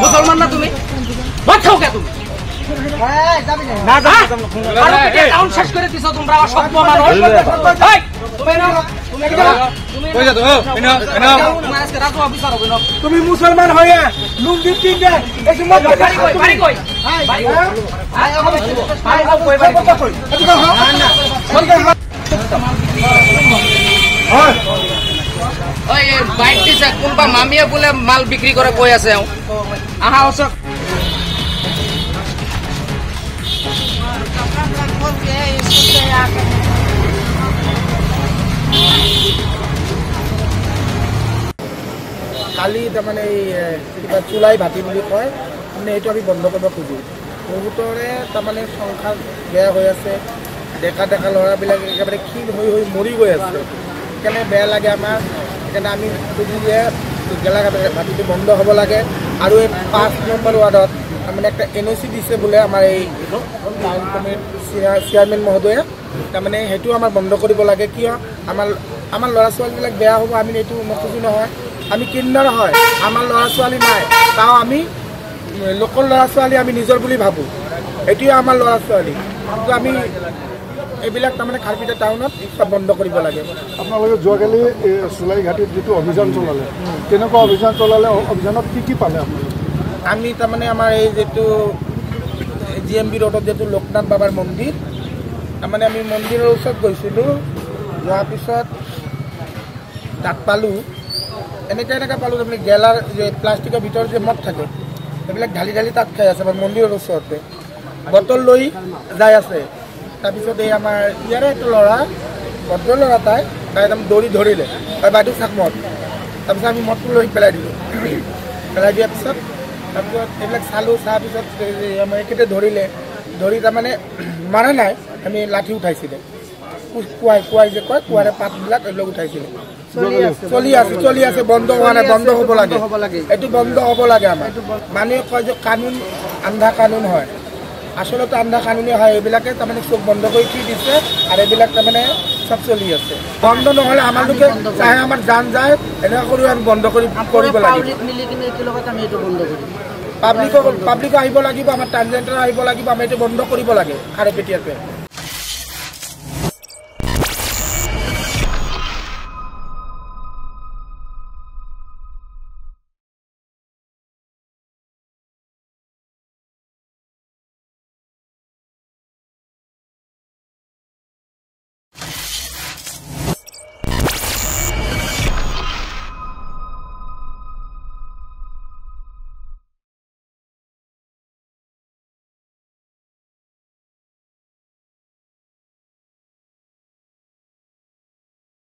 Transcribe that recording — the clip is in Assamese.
মুসলমান না তুমি ভাত খাও কে তুমি শেষ করে দিছো তোমরা অসভ্য মানুষ তুমি মুসলমান হয়ে লুঙ্গি কিনবে কোনবা মামিয়ে বোলে মাল বিক্রি করে কৈ আছে আহা ওচৰত কালি তাৰমানে এই চুলাই ভাটি বুলি কয় মানে এইটো আমি বন্ধ কৰিব খোজোঁ বহুতৰে তাৰমানে সংসাৰ বেয়া হৈ আছে ডেকা ডেকা ল'ৰাবিলাক একেবাৰে ক্ষীণ হৈ হৈ মৰি গৈ আছে সেইকাৰণে বেয়া লাগে আমাৰ সেইকাৰণে আমি খুজোঁ যে গেলা ভাটিটো বন্ধ হ'ব লাগে আৰু এই 5 নম্বৰ ৱাৰ্ডত তাৰমানে একটা NOC দিছে বোলে আমাৰ এই টাউন কমিটিৰ চেয়াৰমেন মহোদয়ে তাৰমানে সেইটো আমাৰ বন্ধ কৰিব লাগে কিয় আমাৰ ল'ৰা ছোৱালীবিলাক বেয়া হ'ব আমি এইটো নখোজোঁ নহয় আমি কিন্নৰ হয় আমাৰ ল'ৰা ছোৱালী নাই তাও আমি লোকেল ল'ৰা ছোৱালী আমি নিজৰ বুলি ভাবোঁ এইটোৱে আমাৰ ল'ৰা ছোৱালী কিন্তু আমি এইবিলাক তাৰমানে খাৰপিটা টাউনত সব বন্ধ কৰিব লাগে আপোনালোকে যোৱাকালি চুলাই ঘাটিত যিটো অভিযান চলালে কেনেকুৱা অভিযান চলালে অভিযানত কি পালে আপোনালোকে আমি তাৰমানে আমাৰ এই যিটো GMB ৰোডত যিটো লোকনাথ বাবাৰ মন্দিৰ তাৰমানে আমি মন্দিৰৰ ওচৰত গৈছিলোঁ যোৱাৰ পিছত তাত পালোঁ এনেকৈ পালোঁ তাৰমানে গেলাৰ যে প্লাষ্টিকৰ ভিতৰত যে মদ থাকে সেইবিলাক ঢালি ঢালি তাত খাই আছে আমাৰ মন্দিৰৰ ওচৰতে বটল লৈ যাই আছে তাৰপিছত এই আমাৰ ইয়াৰে এটা ল'ৰা ভদ্ৰ ল'ৰা তাই একদম দৌৰি ধৰিলে তাই বাইদেউ চাক মদ তাৰপিছত আমি মদটো লৈ পেলাই দিলোঁ পেলাই দিয়াৰ পিছত এইবিলাক চালোঁ চোৱাৰ পিছত আমাৰ একেইতে ধৰি তাৰমানে মাৰা নাই আমি লাঠি উঠাইছিলে কুৱাই যে কয় কুৱাৰে পাতবিলাক এইবিলাক উঠাইছিলে চলি আছে বন্ধ হোৱা নাই বন্ধ হ'ব লাগে এইটো বন্ধ হ'ব লাগে আমাৰ মানুহে কয় যে কানুন আন্ধা কানুন হয় আসলতে আন্ধা কানুনে হয় এইবিলাকে তাৰমানে চব বন্ধ কৰি কি দিছে আৰু এইবিলাক তাৰমানে চব চলি আছে বন্ধ নহ'লে আমালোকে চাহে আমাৰ জান যায় এনেকুৱা কৰি আমি বন্ধ কৰিব লাগিব পাব্লিক আহিব লাগিব আমাৰ ট্ৰান্সজেণ্ডাৰ আহিব লাগিব আমি এইটো বন্ধ কৰিব লাগে খাৰপেটীয়াকৈ